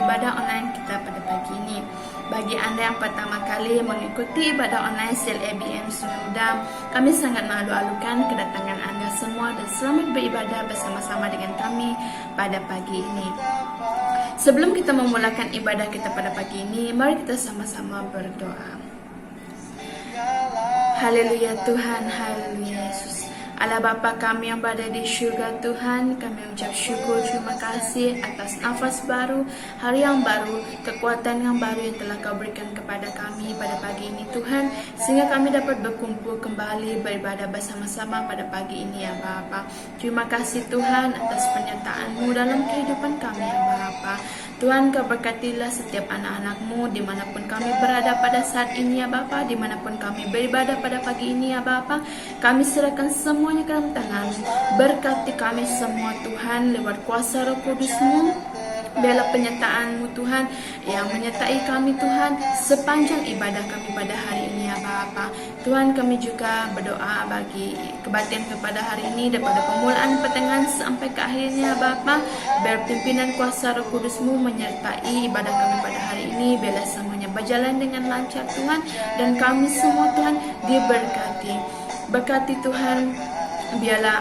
ibadah online kita pada pagi ini. Bagi Anda yang pertama kali mengikuti ibadah online Sel ABM Sunudam, kami sangat malu-alukan kedatangan Anda semua dan selamat beribadah bersama-sama dengan kami pada pagi ini. Sebelum kita memulakan ibadah kita pada pagi ini, mari kita sama-sama berdoa. Haleluya Tuhan, haleluya Yesus. Allah Bapa kami yang berada di syurga Tuhan, kami ucap syukur terima kasih atas nafas baru, hari yang baru, kekuatan yang baru yang telah Kau berikan kepada kami pada pagi ini Tuhan, sehingga kami dapat berkumpul kembali beribadah bersama-sama pada pagi ini ya Bapa. Terima kasih Tuhan atas penyertaan-Mu dalam kehidupan kami ya Bapa. Tuhan Kau berkatilah setiap anak-anak-Mu dimanapun kami berada pada saat ini ya Bapa, dimanapun kami beribadah pada pagi ini ya Bapa. Kami serahkan semuanya ke dalam tangan-Mu. Berkati kami semua Tuhan lewat kuasa Roh Kudus-Mu. Biarlah penyertaan-Mu Tuhan yang menyertai kami Tuhan sepanjang ibadah kami pada hari ini ya Bapa. Tuhan kami juga berdoa bagi kebaktian kepada hari ini daripada permulaan pertengahan sampai ke akhirnya Bapa. Biar pimpinan kuasa Roh Kudus-Mu menyertai ibadah kami pada hari ini. Biarlah semuanya berjalan dengan lancar Tuhan, dan kami semua Tuhan diberkati. Berkati Tuhan, biarlah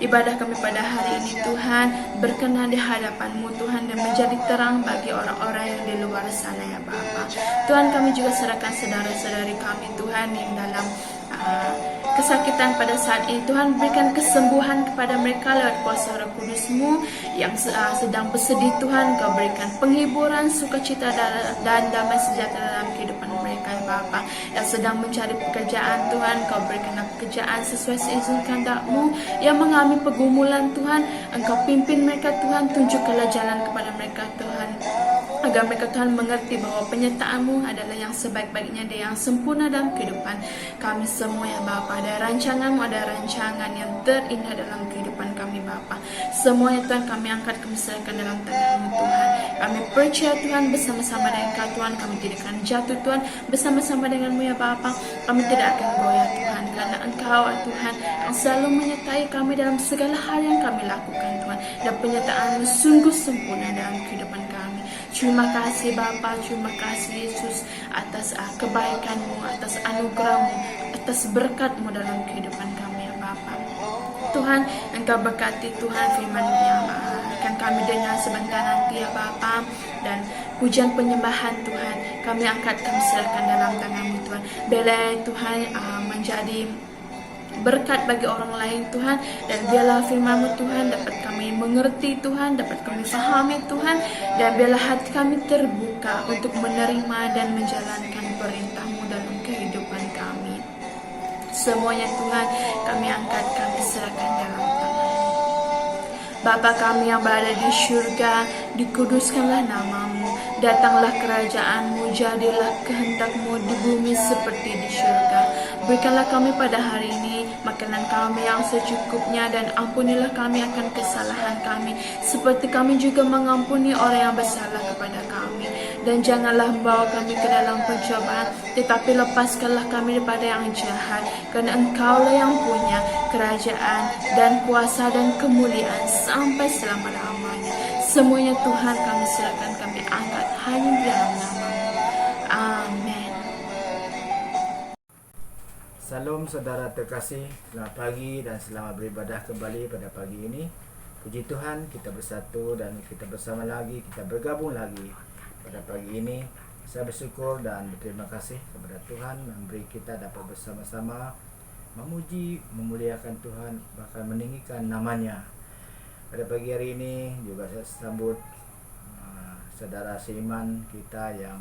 ibadah kami pada hari ini Tuhan berkenan di hadapan-Mu Tuhan, dan menjadi terang bagi orang-orang yang di luar sana ya Bapa. Tuhan kami juga serahkan saudara-saudari kami Tuhan yang dalam kesakitan pada saat ini Tuhan, berikan kesembuhan kepada mereka lewat kuasa Roh Kudus-Mu. Yang sedang bersedih Tuhan, Kau berikan penghiburan, sukacita dan damai sejahtera dalam kehidupan mereka ya Bapa. Yang sedang mencari pekerjaan Tuhan, Kau berikanlah pekerjaan sesuai seizin kehendak-Mu. Yang mengalami pergumulan Tuhan, Engkau pimpin mereka Tuhan, tunjukkanlah jalan kepada mereka Tuhan, agar mereka Tuhan mengerti bahwa penyertaan-Mu adalah yang sebaik-baiknya dan yang sempurna dalam kehidupan kami semua ya Bapa. Ada rancangan-Mu, ada rancangan yang terindah dalam kehidupan kami Bapa. Semuanya Tuhan kami angkat, kami serahkan dalam tangan-Mu Tuhan. Kami percaya Tuhan bersama-sama dengan Kau Tuhan, kami tidak akan jatuh Tuhan, bersama-sama dengan-Mu ya Bapa. Kami tidak akan goyah Tuhan, karena Engkau Tuhan yang selalu menyertai kami dalam segala hal yang kami lakukan Tuhan, dan penyertaan-Mu sungguh sempurna dalam kehidupan kami. Terima kasih Bapa, terima kasih Yesus atas kebaikan-Mu, atas anugerah-Mu, atas berkat-Mu dalam kehidupan kami ya Bapa. Tuhan, Engkau berkati Tuhan firman yang akan kami dengar sebentar nanti ya Bapa, dan pujian penyembahan Tuhan kami angkat, kami serahkan dalam tangan-Mu Tuhan. Biarlah Tuhan menjadi berkat bagi orang lain Tuhan, dan biarlah firman-Mu Tuhan dapat kami mengerti Tuhan, dapat kami fahami Tuhan, dan biarlah hati kami terbuka untuk menerima dan menjalankan perintah-Mu dalam kehidupan kami. Semuanya Tuhan kami angkat, kami serahkan dalam tangan. Bapa kami yang berada di syurga, dikuduskanlah nama-Mu, datanglah kerajaan-Mu, jadilah kehendak-Mu di bumi seperti di syurga. Berikanlah kami pada hari ini makanan kami yang secukupnya, dan ampunilah kami akan kesalahan kami, seperti kami juga mengampuni orang yang bersalah kepada kami. Dan janganlah membawa kami ke dalam pencobaan, tetapi lepaskanlah kami daripada yang jahat, karena Engkaulah yang punya kerajaan dan kuasa dan kemuliaan sampai selama-lamanya. Semuanya Tuhan kami serahkan, kami angkat hanya di dalam nama-Mu. Amin. Salam saudara terkasih, selamat pagi dan selamat beribadah kembali pada pagi ini. Puji Tuhan, kita bersatu dan kita bersama lagi, kita bergabung lagi pada pagi ini. Saya bersyukur dan berterima kasih kepada Tuhan memberi kita dapat bersama-sama memuji, memuliakan Tuhan, bahkan meninggikan namanya. Pada pagi hari ini juga saya sambut saudara seiman kita yang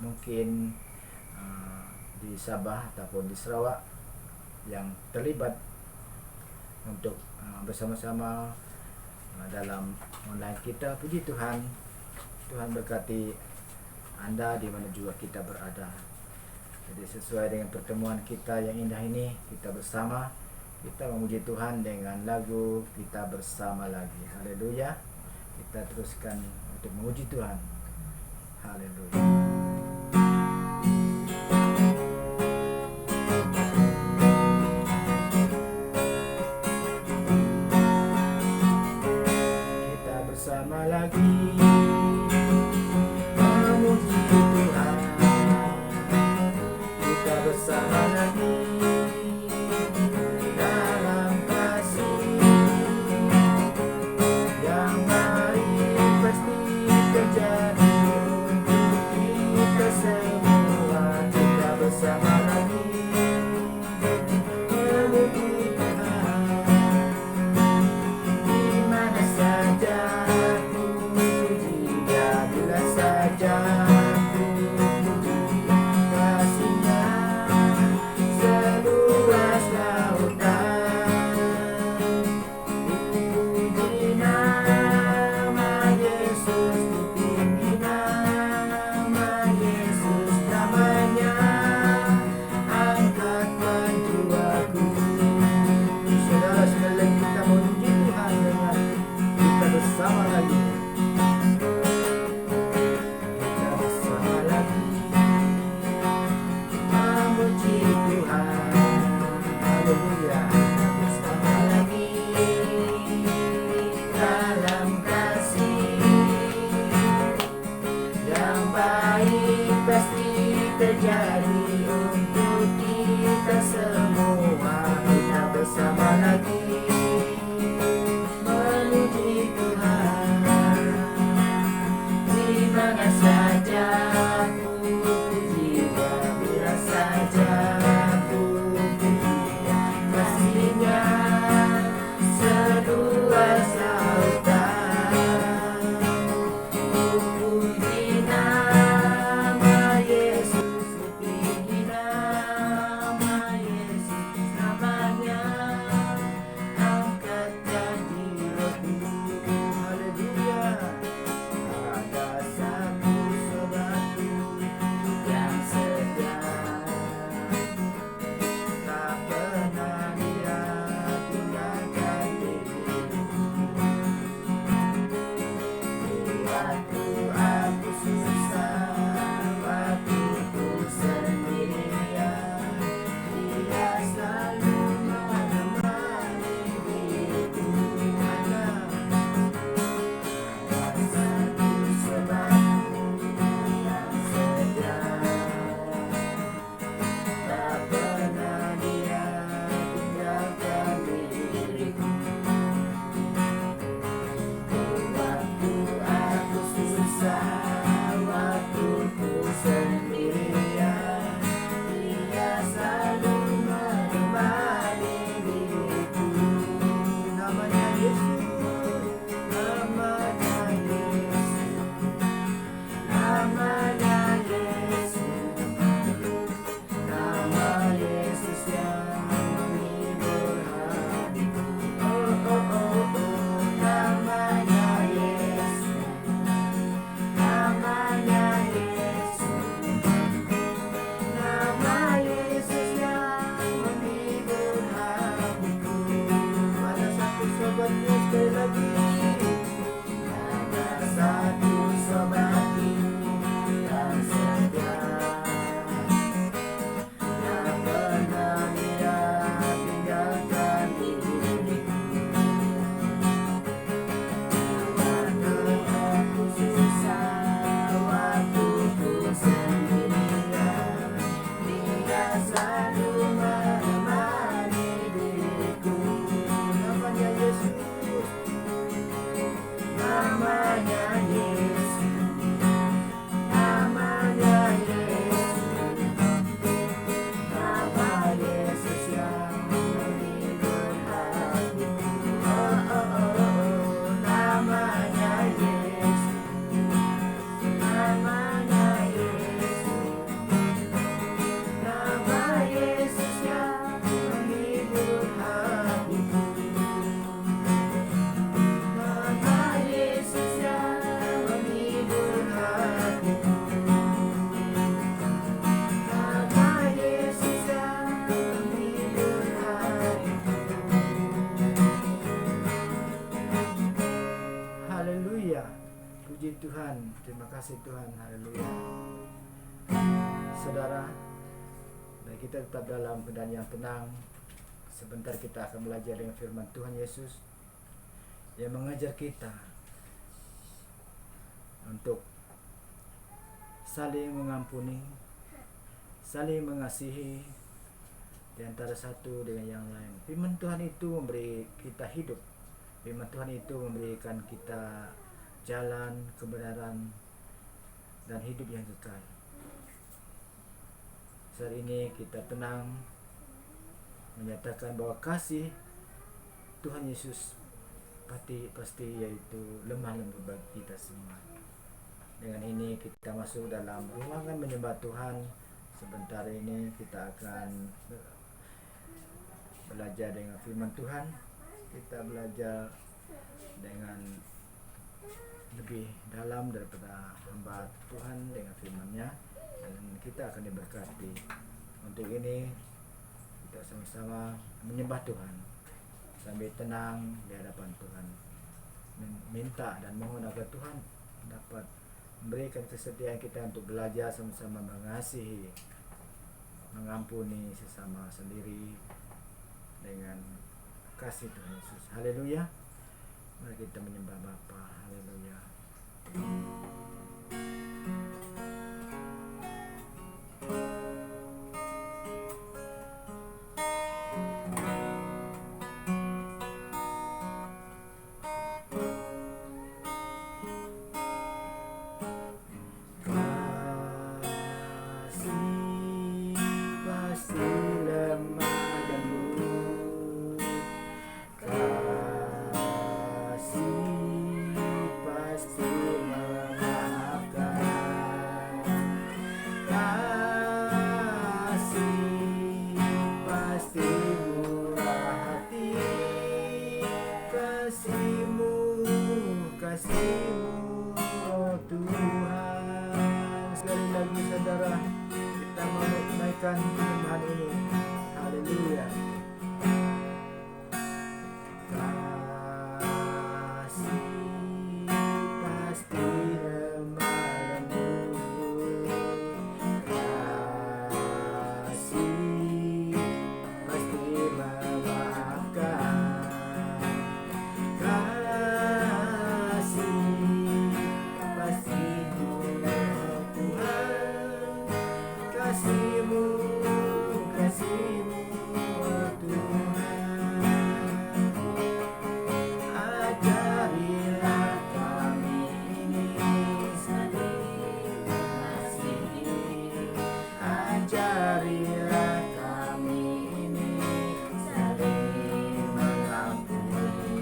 mungkin di Sabah ataupun di Sarawak yang terlibat untuk bersama-sama dalam online kita. Puji Tuhan, Tuhan berkati Anda di mana juga kita berada. Jadi sesuai dengan pertemuan kita yang indah ini, kita bersama, kita memuji Tuhan dengan lagu Kita Bersama Lagi. Haleluya. Kita teruskan untuk memuji Tuhan. Haleluya. Kita bersama lagi bersama lagi dalam kasih yang baik pasti terjadi untuk kita semua. Kita bersama lagi memuji Tuhan di mana saja ku puji Dia, bila saja ku puji kasih-Nya seluas lautan. Puji nama Yesus, tinggi nama Yesus, namanya angkatkan jiwaku. Saudara, sekali lagi kita memuji Tuhan dengan kita bersama lagi. Kita bersama lagi memuji Tuhan. Haleluya. Kita bersama lagi dalam kasih yang baik pasti terjadi untuk kita semua. Kita bersama lagi memuji Tuhan di mana saja ku puji Dia, bila saja ku puji Dia, kasih-Nya seluas lautan. Puji nama Yesus, tinggi nama Yesus, namanya angkatkan jiwaku. Haleluya. Ada satu sobatku yang setia, tak pernah dia tinggalkan diriku. Waktu aku susah, waktu ku sendirian, Dia selalu menemani diriku. Ada satu sobatku yang setia, tak pernah dia tinggalkan diriku. Waktu aku susah, waktu ku sendirian, Dia selalu menemani diriku. Namanya Yesus, namanya Yesus, namanya Yesus, nama Yesus yang menghibur hatiku. Oh, oh, oh, oh, namanya Yesus, namanya Yesus, nama Yesus yang menghibur hatiku. Ada satu sobatku, sekali lagi. Ada satu sobatku yang setia, tak pernah dia tinggalkan diriku. Waktu aku susah, waktu ku sendirian, Dia selalu menemani diriku. Namanya Yesus, namanya Yesus, namanya Yesus, nama Yesus yang menghibur hatiku. Oh, oh, oh, oh, namanya Yesus, namanya Yesus, nama Yesus yang menghibur hatiku. Nama Yesus yang menghibur hatiku. Nama Yesus yang menghibur hatiku. Haleluya. Puji Tuhan. Terima kasih Tuhan. Haleluya. Saudara, baik kita tetap dalam keadaan yang tenang. Sebentar kita akan belajar dengan firman Tuhan Yesus yang mengajar kita untuk saling mengampuni, saling mengasihi, di antara satu dengan yang lain. Firman Tuhan itu memberi kita hidup. Firman Tuhan itu memberikan kita jalan, kebenaran, dan hidup yang kekal. Saat ini kita tenang menyatakan bahwa kasih Tuhan Yesus pasti yaitu lemah lembut bagi kita semua. Dengan ini kita masuk dalam ruangan menyembah Tuhan. Sebentar ini kita akan belajar dengan firman Tuhan. Kita belajar dengan lebih dalam daripada hamba Tuhan dengan firman-Nya, dan kita akan diberkati. Untuk ini kita sama-sama menyembah Tuhan sambil tenang di hadapan Tuhan, minta dan mohon agar Tuhan dapat memberikan kesetiaan kita untuk belajar sama-sama mengasihi, mengampuni sesama sendiri dengan kasih Tuhan Yesus. Haleluya. Mari kita menyembah Bapa. Haleluya. Kasih-Mu, oh Tuhan. Sekali lagi saudara, kita mau menaikkan penyembahan ini. Haleluya. Kasih pasti lemah lembut. Kasih pasti memaafkan. Kasih-Mu, oh Tuhan. Ajarilah kami ini saling mengasihi. Ajarilah kami ini saling mengampuni.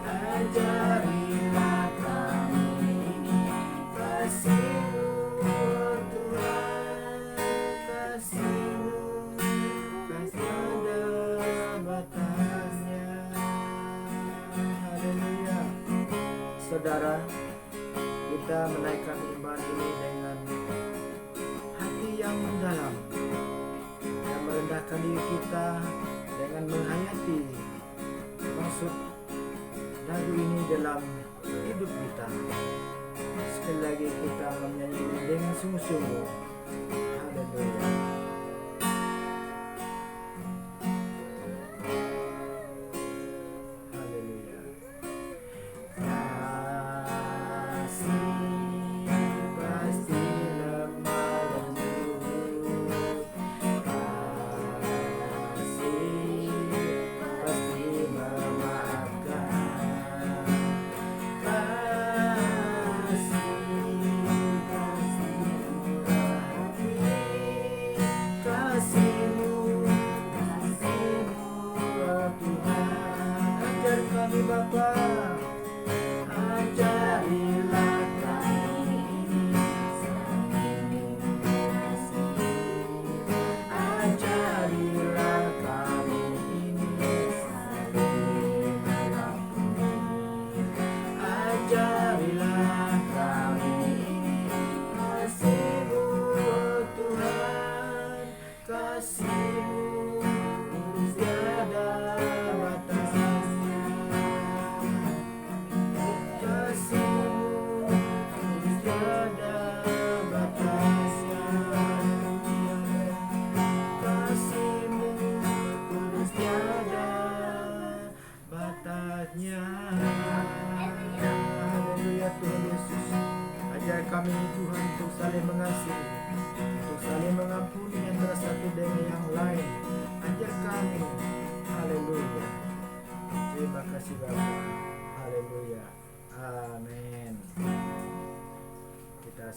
Ajarilah kami ini kasih-Mu, oh Tuhan. Kasih-Mu, kasih ada batasnya. Haleluya. Saudara, kita menaikkan iman ini dengan hati yang mendalam dan merendahkan diri kita dengan menghayati maksud lagu ini dalam hidup kita. Sekali lagi kita menyanyi dengan sungguh-sungguh. Haleluya. Haleluya. Kasih pasti lemah lembut. Kasih pasti memaafkan. Kasih-Mu, oh Tuhan. Ajar kami Bapa, ajarilah kami ini saling mengasihi. Ajarilah kami ini saling mengampuni. Ajarilah kami ini kasih-Mu, oh Tuhan. Kasih-Mu tiada batasnya. Kasih-Mu tiada batasnya. Kasih-Mu tiada batasnya. Haleluya Tuhan Yesus. Ajar kami Tuhan untuk saling mengasihi, untuk saling mengampuni antara satu dengan yang lain.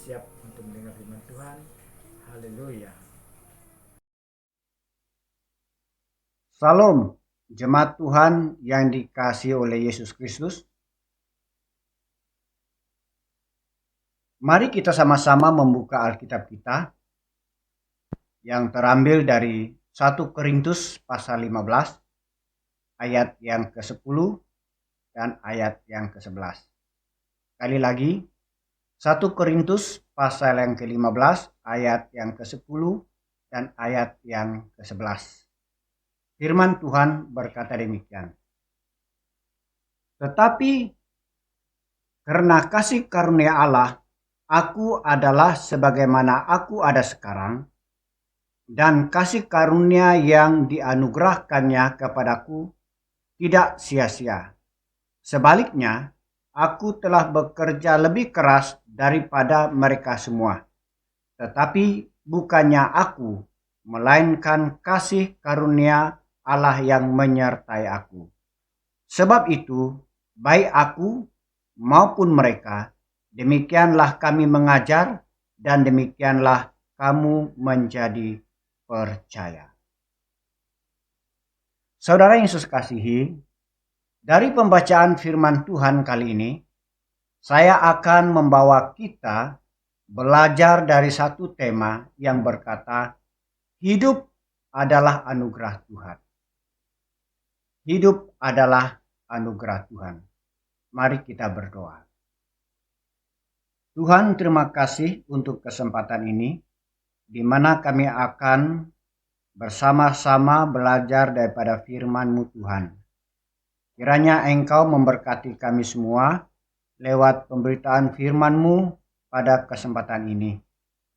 siap untuk mendengar firman Tuhan. Haleluya. Salam, jemaat Tuhan yang dikasihi oleh Yesus Kristus. Mari kita sama-sama membuka Alkitab kita yang terambil dari 1 Korintus pasal 15 ayat yang ke-10 dan ayat yang ke-11. Sekali lagi, 1 Korintus pasal yang ke-15 ayat yang ke-10 dan ayat yang ke-11. Firman Tuhan berkata demikian. Tetapi karena kasih karunia Allah, aku adalah sebagaimana aku ada sekarang, dan kasih karunia yang dianugerahkannya kepadaku tidak sia-sia. Sebaliknya, aku telah bekerja lebih keras daripada mereka semua. Tetapi bukannya aku, melainkan kasih karunia Allah yang menyertai aku. Sebab itu, baik aku maupun mereka, demikianlah kami mengajar dan demikianlah kamu menjadi percaya. Saudara yang Yesus kasihi, dari pembacaan firman Tuhan kali ini, saya akan membawa kita belajar dari satu tema yang berkata, hidup adalah anugerah Tuhan. Hidup adalah anugerah Tuhan. Mari kita berdoa. Tuhan, terima kasih untuk kesempatan ini, di mana kami akan bersama-sama belajar daripada firman-Mu Tuhan. Kiranya Engkau memberkati kami semua lewat pemberitaan firman-Mu pada kesempatan ini.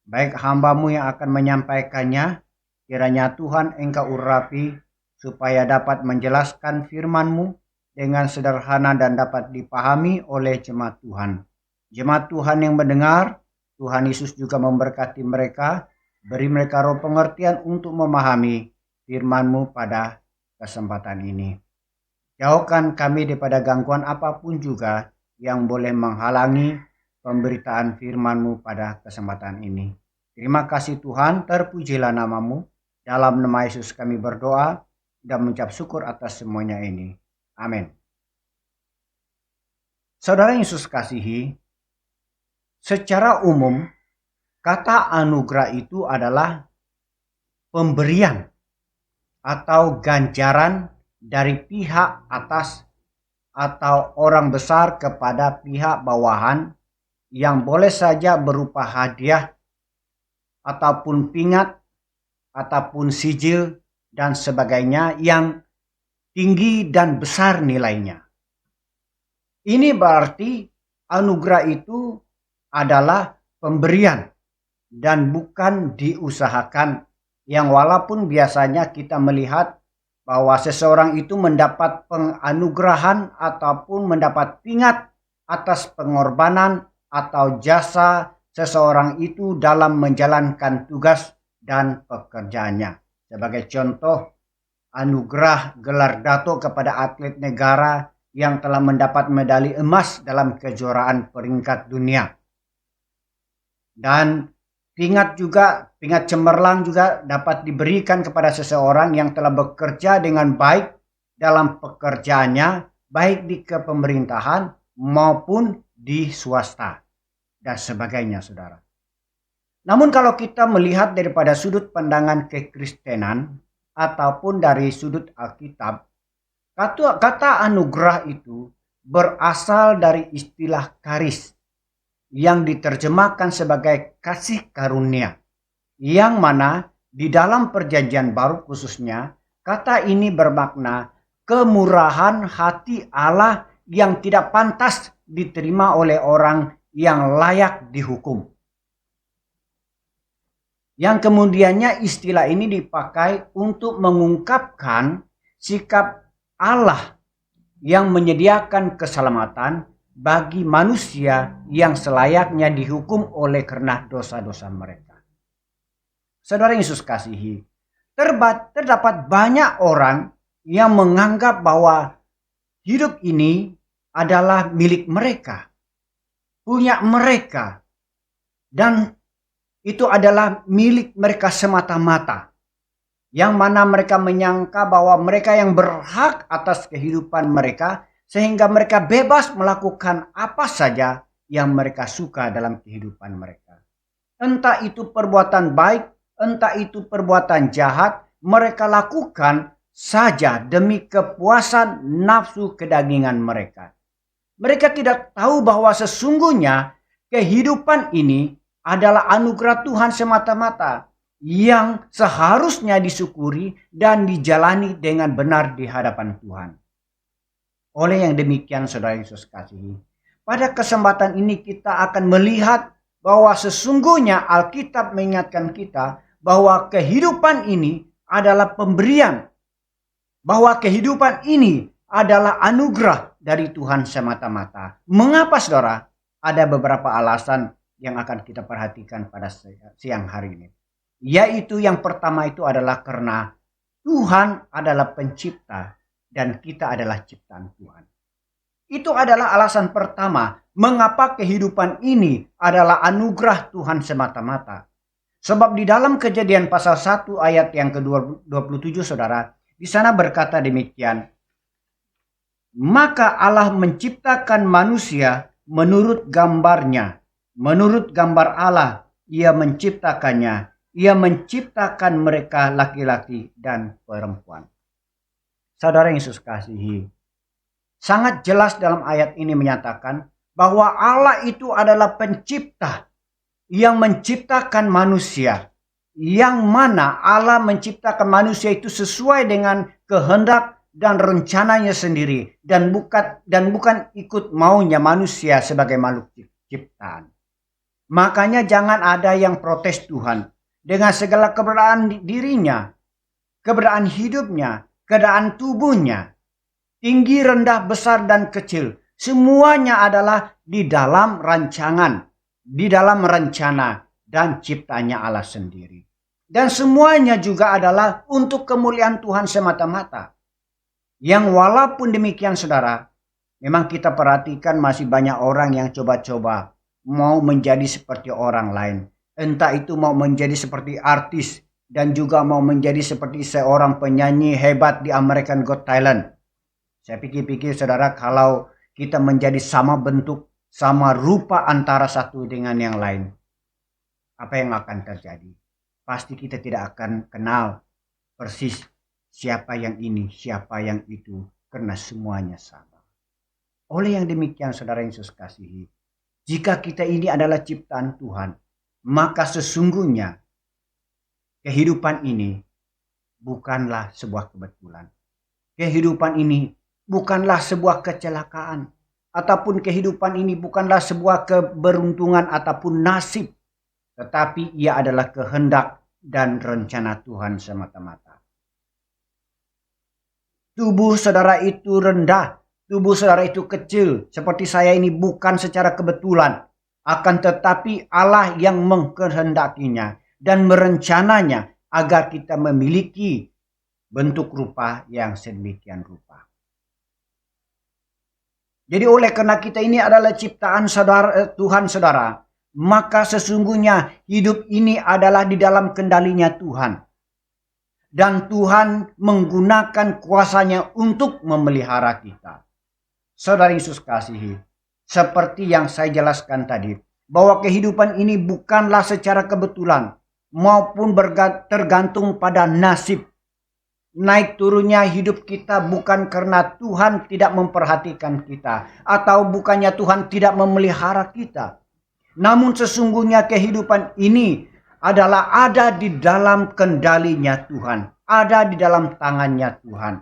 Baik hamba-Mu yang akan menyampaikannya, kiranya Tuhan Engkau urapi supaya dapat menjelaskan firman-Mu dengan sederhana dan dapat dipahami oleh jemaat Tuhan. Jemaat Tuhan yang mendengar, Tuhan Yesus juga memberkati mereka, beri mereka roh pengertian untuk memahami firman-Mu pada kesempatan ini. Jauhkan kami daripada gangguan apapun juga yang boleh menghalangi pemberitaan firman-Mu pada kesempatan ini. Terima kasih Tuhan, terpujilah nama-Mu. Dalam nama Yesus kami berdoa dan mengucap syukur atas semuanya ini. Amin. Saudara Yesus kasihi, secara umum kata anugerah itu adalah pemberian atau ganjaran dari pihak atas atau orang besar kepada pihak bawahan yang boleh saja berupa hadiah ataupun pingat ataupun sijil dan sebagainya yang tinggi dan besar nilainya. Ini berarti anugerah itu adalah pemberian dan bukan diusahakan, yang walaupun biasanya kita melihat bahwa seseorang itu mendapat penganugerahan ataupun mendapat pingat atas pengorbanan atau jasa seseorang itu dalam menjalankan tugas dan pekerjaannya. Sebagai contoh, anugerah gelar dato kepada atlet negara yang telah mendapat medali emas dalam kejuaraan peringkat dunia. Dan pingat cemerlang juga dapat diberikan kepada seseorang yang telah bekerja dengan baik dalam pekerjaannya, baik di kepemerintahan maupun di swasta dan sebagainya, saudara. Namun kalau kita melihat daripada sudut pandangan kekristenan ataupun dari sudut Alkitab, kata anugerah itu berasal dari istilah karis yang diterjemahkan sebagai kasih karunia, yang mana di dalam perjanjian baru khususnya kata ini bermakna kemurahan hati Allah yang tidak pantas diterima oleh orang yang layak dihukum. Yang kemudiannya istilah ini dipakai untuk mengungkapkan sikap Allah yang menyediakan keselamatan bagi manusia yang selayaknya dihukum oleh karena dosa-dosa mereka. Saudara Yesus kasihi, terdapat banyak orang yang menganggap bahwa hidup ini adalah milik mereka, punya mereka, Dan itu adalah milik mereka semata-mata. Yang mana mereka menyangka bahwa mereka yang berhak atas kehidupan mereka, sehingga mereka bebas melakukan apa saja yang mereka suka dalam kehidupan mereka. Entah itu perbuatan baik, entah itu perbuatan jahat, mereka lakukan saja demi kepuasan nafsu kedagingan mereka. Mereka tidak tahu bahwa sesungguhnya kehidupan ini adalah anugerah Tuhan semata-mata yang seharusnya disyukuri dan dijalani dengan benar di hadapan Tuhan. Oleh yang demikian, saudara Yesus kasihi, pada kesempatan ini kita akan melihat bahwa sesungguhnya Alkitab mengingatkan kita bahwa kehidupan ini adalah pemberian, bahwa kehidupan ini adalah anugerah dari Tuhan semata-mata. Mengapa, saudara? Ada beberapa alasan yang akan kita perhatikan pada siang hari ini. Yaitu yang pertama itu adalah karena Tuhan adalah pencipta dan kita adalah ciptaan Tuhan. Itu adalah alasan pertama mengapa kehidupan ini adalah anugerah Tuhan semata-mata. Sebab di dalam Kejadian pasal 1 ayat yang ke-27, saudara, di sana berkata demikian. Maka Allah menciptakan manusia menurut gambarnya. Menurut gambar Allah, ia menciptakannya. Ia menciptakan mereka laki-laki dan perempuan. Saudara yang Yesus kasihi, sangat jelas dalam ayat ini menyatakan bahwa Allah itu adalah pencipta yang menciptakan manusia. Yang mana Allah menciptakan manusia itu sesuai dengan kehendak dan rencananya sendiri. Dan bukan ikut maunya manusia sebagai makhluk ciptaan. Makanya jangan ada yang protes Tuhan. Dengan segala keberadaan dirinya, keberadaan hidupnya, keadaan tubuhnya, tinggi, rendah, besar, dan kecil. Semuanya adalah di dalam rancangan, di dalam rencana dan ciptanya Allah sendiri. Dan semuanya juga adalah untuk kemuliaan Tuhan semata-mata. Yang walaupun demikian, saudara, memang kita perhatikan masih banyak orang yang coba-coba mau menjadi seperti orang lain. Entah itu mau menjadi seperti artis dan juga mau menjadi seperti seorang penyanyi hebat di American Got Talent. Saya pikir-pikir, saudara, kalau kita menjadi sama bentuk, sama rupa antara satu dengan yang lain, apa yang akan terjadi? Pasti kita tidak akan kenal persis siapa yang ini, siapa yang itu, karena semuanya sama. Oleh yang demikian, saudara yang Yesus kasihi, jika kita ini adalah ciptaan Tuhan, maka sesungguhnya kehidupan ini bukanlah sebuah kebetulan. Kehidupan ini bukanlah sebuah kecelakaan. Ataupun kehidupan ini bukanlah sebuah keberuntungan ataupun nasib. Tetapi ia adalah kehendak dan rencana Tuhan semata-mata. Tubuh saudara itu rendah. Tubuh saudara itu kecil. Seperti saya ini bukan secara kebetulan. Akan tetapi Allah yang mengkehendakinya dan merencananya agar kita memiliki bentuk rupa yang sedemikian rupa. Jadi oleh karena kita ini adalah ciptaan Tuhan, saudara, maka sesungguhnya hidup ini adalah di dalam kendalinya Tuhan. Dan Tuhan menggunakan kuasanya untuk memelihara kita. Saudara Yesus kasihi, seperti yang saya jelaskan tadi, bahwa kehidupan ini bukanlah secara kebetulan maupun tergantung pada nasib. Naik turunnya hidup kita bukan karena Tuhan tidak memperhatikan kita atau bukannya Tuhan tidak memelihara kita. Namun sesungguhnya kehidupan ini adalah ada di dalam kendalinya Tuhan, ada di dalam tangannya Tuhan.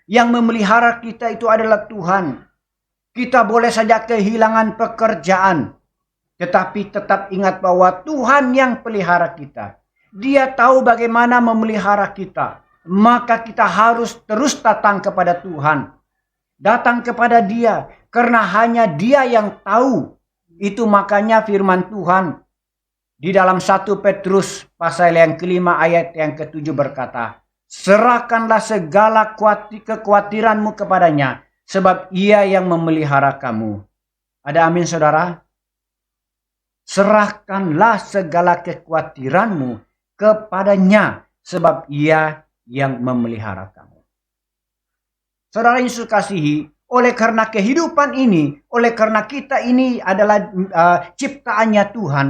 Yang memelihara kita itu adalah Tuhan. Kita boleh saja kehilangan pekerjaan, tetapi tetap ingat bahwa Tuhan yang pelihara kita. Dia tahu bagaimana memelihara kita. Maka kita harus terus datang kepada Tuhan. Datang kepada Dia, karena hanya Dia yang tahu. Itu makanya firman Tuhan di dalam 1 Petrus pasal yang kelima ayat yang ke-7 berkata, serahkanlah segala kekhawatiranmu kepadanya, sebab Ia yang memelihara kamu. Ada amin, saudara? serahkanlah segala kekhawatiranmu kepadanya, sebab Ia yang memelihara kamu. Saudara Yesus kasihi, oleh karena kehidupan ini, oleh karena kita ini adalah ciptaannya Tuhan,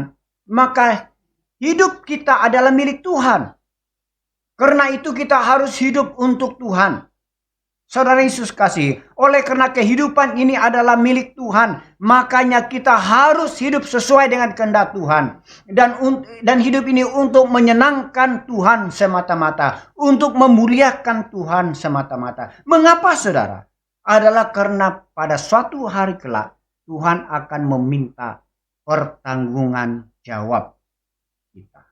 maka hidup kita adalah milik Tuhan. Karena itu kita harus hidup untuk Tuhan. Saudara Yesus kasih, oleh karena kehidupan ini adalah milik Tuhan, makanya kita harus hidup sesuai dengan kehendak Tuhan. Dan hidup ini untuk menyenangkan Tuhan semata-mata, untuk memuliakan Tuhan semata-mata. Mengapa saudara? Adalah karena pada suatu hari kelak Tuhan akan meminta pertanggungan jawab kita.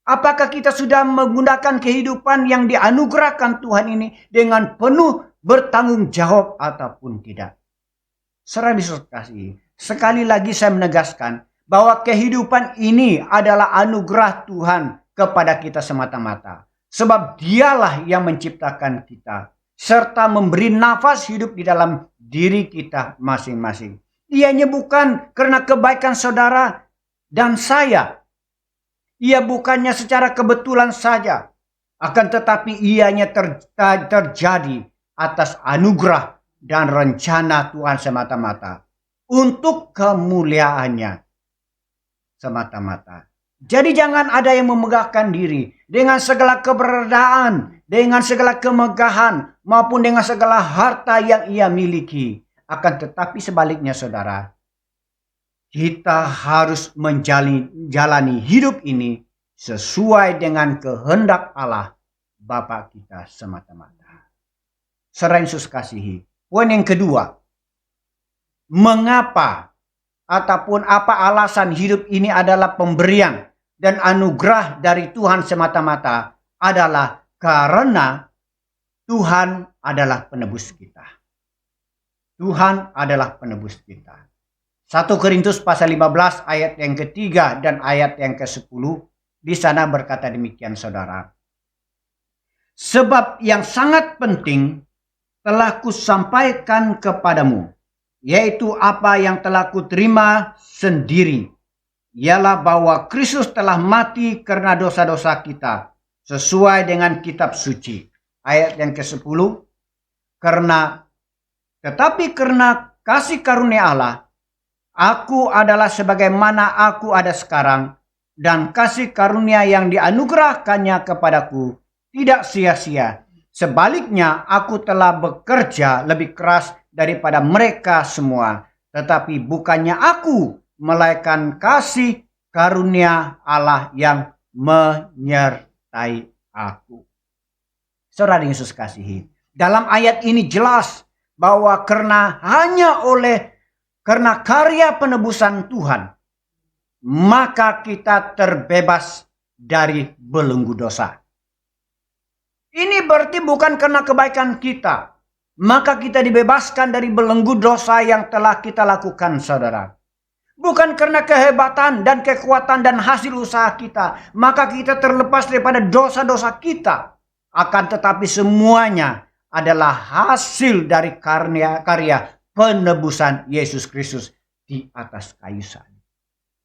Apakah kita sudah menggunakan kehidupan yang dianugerahkan Tuhan ini dengan penuh bertanggung jawab ataupun tidak? Saudara dikasihi, sekali lagi saya menegaskan bahwa kehidupan ini adalah anugerah Tuhan kepada kita semata-mata. Sebab Dialah yang menciptakan kita, serta memberi nafas hidup di dalam diri kita masing-masing. Ianya bukan karena kebaikan saudara dan saya. Ia bukannya secara kebetulan saja, akan tetapi ianya terjadi atas anugerah dan rencana Tuhan semata-mata untuk kemuliaannya semata-mata. Jadi jangan ada yang memegahkan diri dengan segala keberadaan, dengan segala kemegahan, maupun dengan segala harta yang ia miliki. Akan tetapi sebaliknya saudara, kita harus menjalani hidup ini sesuai dengan kehendak Allah Bapa kita semata-mata. Saudara Yesus kasihi, poin yang kedua, mengapa ataupun apa alasan hidup ini adalah pemberian dan anugerah dari Tuhan semata-mata adalah karena Tuhan adalah penebus kita. Tuhan adalah penebus kita. 1 Korintus pasal 15 ayat yang ketiga dan ayat yang ke-10 di sana berkata demikian saudara. Sebab yang sangat penting telah kusampaikan kepadamu, yaitu apa yang telah kuterima sendiri, ialah bahwa Kristus telah mati karena dosa-dosa kita sesuai dengan kitab suci. Ayat yang ke-10, tetapi karena kasih karunia Allah, aku adalah sebagaimana aku ada sekarang, dan kasih karunia yang dianugerahkannya kepadaku tidak sia-sia. Sebaliknya, aku telah bekerja lebih keras daripada mereka semua. Tetapi bukannya aku, melainkan kasih karunia Allah yang menyertai aku. Saudara Yesus kasihi, dalam ayat ini jelas bahwa karena karya penebusan Tuhan, maka kita terbebas dari belenggu dosa. Ini berarti bukan karena kebaikan kita, maka kita dibebaskan dari belenggu dosa yang telah kita lakukan, saudara. Bukan karena kehebatan dan kekuatan dan hasil usaha kita, maka kita terlepas daripada dosa-dosa kita. Akan tetapi semuanya adalah hasil dari karya penebusan Yesus Kristus di atas kayu salib.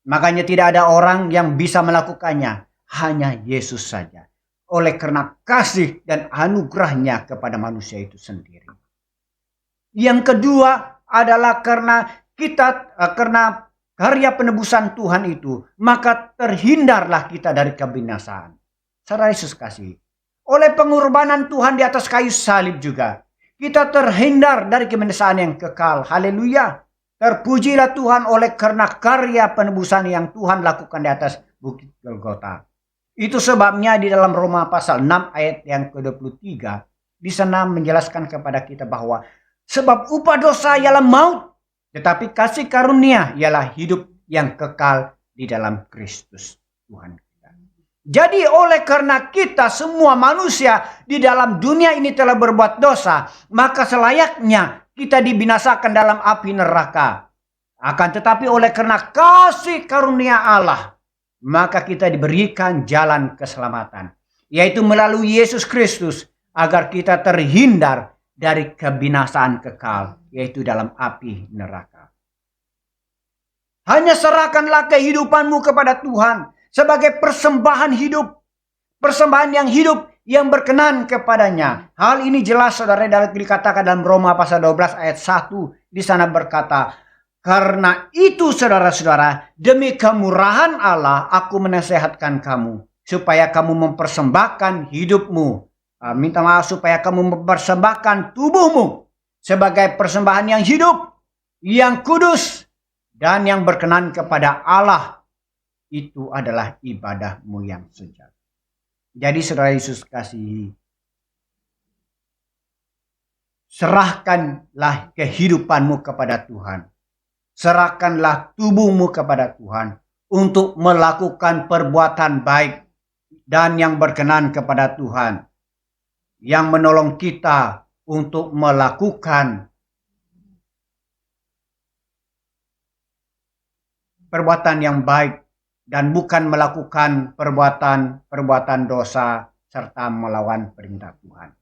Makanya tidak ada orang yang bisa melakukannya, hanya Yesus saja. Oleh karena kasih dan anugerahnya kepada manusia itu sendiri. Yang kedua adalah karena karya penebusan Tuhan itu, maka terhindarlah kita dari kebinasaan. Saudara Yesus kasih. Oleh pengorbanan Tuhan di atas kayu salib juga, kita terhindar dari kebinasaan yang kekal. Haleluya. Terpujilah Tuhan oleh karena karya penebusan yang Tuhan lakukan di atas bukit Golgota. Itu sebabnya di dalam Roma pasal 6 ayat yang ke-23, di sana menjelaskan kepada kita bahwa sebab upah dosa ialah maut, tetapi kasih karunia ialah hidup yang kekal di dalam Kristus Tuhan kita. Jadi oleh karena kita semua manusia di dalam dunia ini telah berbuat dosa, maka selayaknya kita dibinasakan dalam api neraka. Akan tetapi oleh karena kasih karunia Allah, maka kita diberikan jalan keselamatan, yaitu melalui Yesus Kristus, agar kita terhindar dari kebinasaan kekal, yaitu dalam api neraka. Hanya serahkanlah kehidupanmu kepada Tuhan sebagai persembahan hidup. Persembahan yang hidup yang berkenan kepadanya. Hal ini jelas saudara dikatakan dalam Roma pasal 12 ayat 1. Di sana berkata, karena itu saudara-saudara, demi kemurahan Allah aku menasehatkan kamu, supaya kamu mempersembahkan hidupmu. Minta maaf, supaya kamu mempersembahkan tubuhmu sebagai persembahan yang hidup, yang kudus, dan yang berkenan kepada Allah. Itu adalah ibadahmu yang sejati. Jadi saudara Yesus kasihi, serahkanlah kehidupanmu kepada Tuhan. Serahkanlah tubuhmu kepada Tuhan untuk melakukan perbuatan baik dan yang berkenan kepada Tuhan, yang menolong kita untuk melakukan perbuatan yang baik dan bukan melakukan perbuatan dosa serta melawan perintah Tuhan.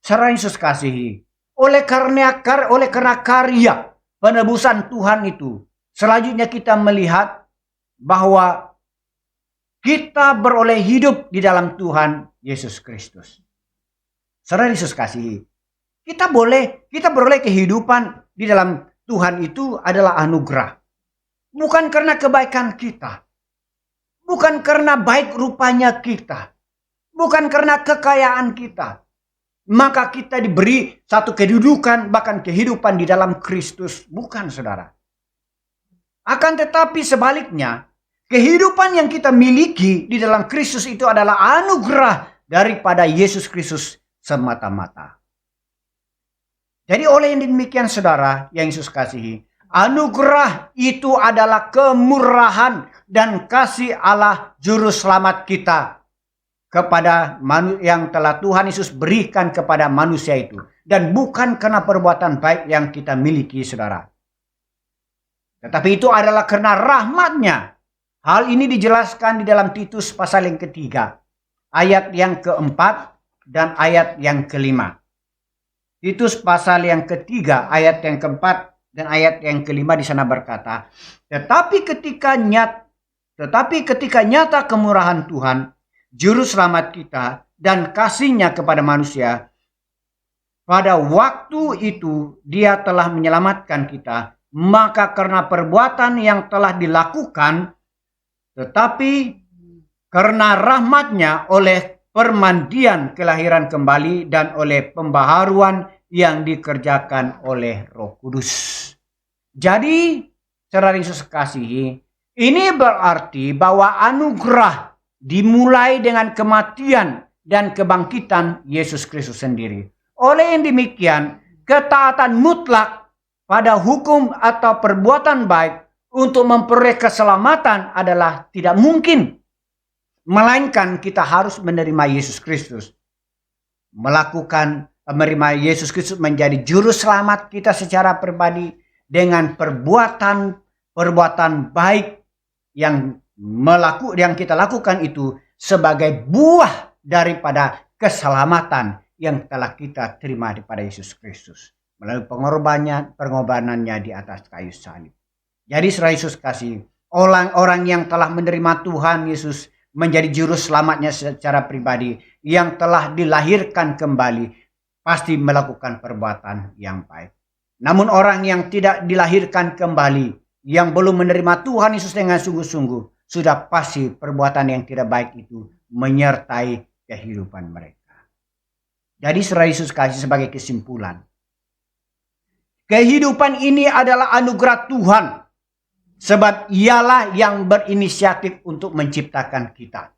Saudara Yesus kasihi, oleh karena karya penebusan Tuhan itu, selanjutnya kita melihat bahwa kita beroleh hidup di dalam Tuhan Yesus Kristus. Saudara Yesus kasihi, kita beroleh kehidupan di dalam Tuhan itu adalah anugerah. Bukan karena kebaikan kita, bukan karena baik rupanya kita, bukan karena kekayaan kita. Maka kita diberi satu kedudukan, bahkan kehidupan di dalam Kristus. Bukan saudara. Akan tetapi sebaliknya, kehidupan yang kita miliki di dalam Kristus itu adalah anugerah daripada Yesus Kristus semata-mata. Jadi oleh yang demikian saudara yang Yesus kasihi, anugerah itu adalah kemurahan dan kasih Allah Juru Selamat kita kepada yang telah Tuhan Yesus berikan kepada manusia itu. Dan bukan karena perbuatan baik yang kita miliki saudara. Tetapi itu adalah karena rahmat-Nya. Hal ini dijelaskan di dalam Titus pasal yang ketiga, ayat yang keempat dan ayat yang kelima. Titus pasal yang ketiga, ayat yang keempat dan ayat yang kelima di sana berkata, Tetapi ketika nyata kemurahan Tuhan, Juru Selamat kita, dan kasih-Nya kepada manusia, pada waktu itu Dia telah menyelamatkan kita, maka karena perbuatan yang telah dilakukan, tetapi karena rahmat-Nya oleh permandian kelahiran kembali dan oleh pembaharuan yang dikerjakan oleh Roh Kudus. Jadi, saudara Yesus kasihi, ini berarti bahwa anugerah dimulai dengan kematian dan kebangkitan Yesus Kristus sendiri. Oleh yang demikian, ketaatan mutlak pada hukum atau perbuatan baik untuk memperoleh keselamatan adalah tidak mungkin. Melainkan kita harus menerima Yesus Kristus. Menerima Yesus Kristus menjadi juru selamat kita secara pribadi dengan perbuatan baik yang kita lakukan itu sebagai buah daripada keselamatan yang telah kita terima daripada Yesus Kristus melalui pengorbanannya di atas kayu salib. Jadi saudara Yesus kasih, orang-orang yang telah menerima Tuhan Yesus menjadi juru selamatnya secara pribadi, yang telah dilahirkan kembali, pasti melakukan perbuatan yang baik. Namun orang yang tidak dilahirkan kembali, yang belum menerima Tuhan Yesus dengan sungguh-sungguh, sudah pasti perbuatan yang tidak baik itu menyertai kehidupan mereka. Jadi saudara Yesus kasih sebagai kesimpulan, kehidupan ini adalah anugerah Tuhan, sebab Ialah yang berinisiatif untuk menciptakan kita.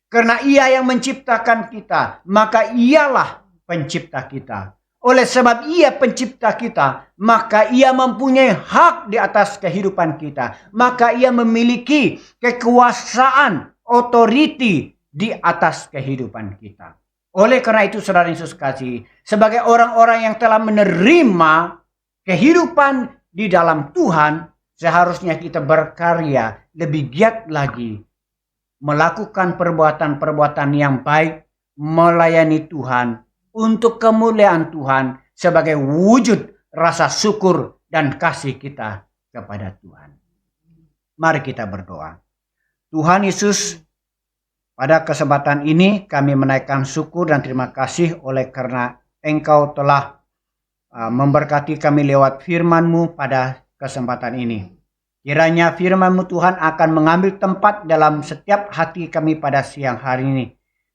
Karena Ia yang menciptakan kita, maka Ialah pencipta kita. Oleh sebab Ia pencipta kita, maka Ia mempunyai hak di atas kehidupan kita. Maka Ia memiliki kekuasaan, otoriti di atas kehidupan kita. Oleh karena itu saudara Yesus kasih, sebagai orang-orang yang telah menerima kehidupan di dalam Tuhan, seharusnya kita berkarya lebih giat lagi, melakukan perbuatan-perbuatan yang baik, melayani Tuhan, untuk kemuliaan Tuhan sebagai wujud rasa syukur dan kasih kita kepada Tuhan. Mari kita berdoa. Tuhan Yesus, pada kesempatan ini kami menaikkan syukur dan terima kasih oleh karena Engkau telah memberkati kami lewat firman-Mu pada kesempatan ini. Kiranya firman-Mu Tuhan akan mengambil tempat dalam setiap hati kami pada siang hari ini.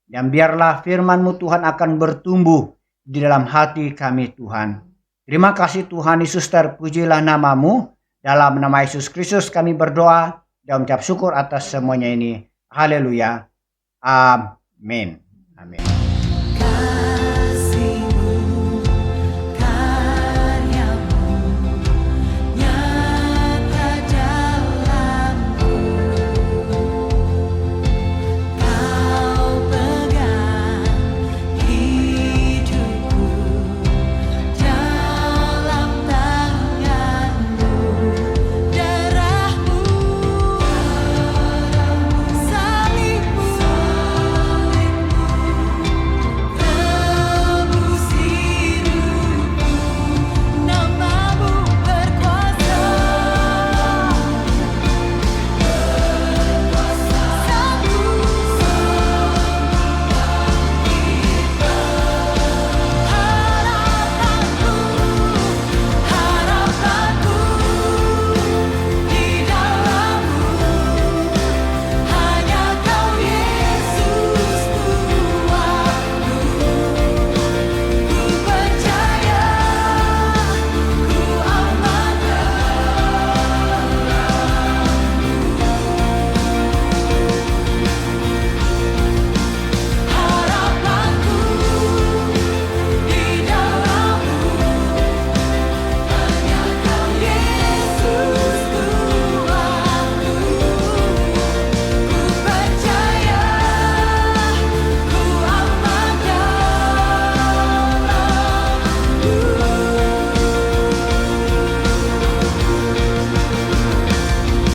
Dan biarlah firman-Mu Tuhan akan bertumbuh di dalam hati kami Tuhan. Terima kasih Tuhan Yesus, terpujilah nama-Mu. Dalam nama Yesus Kristus kami berdoa dan mengucap syukur atas semuanya ini. Haleluya. Amin. Amin.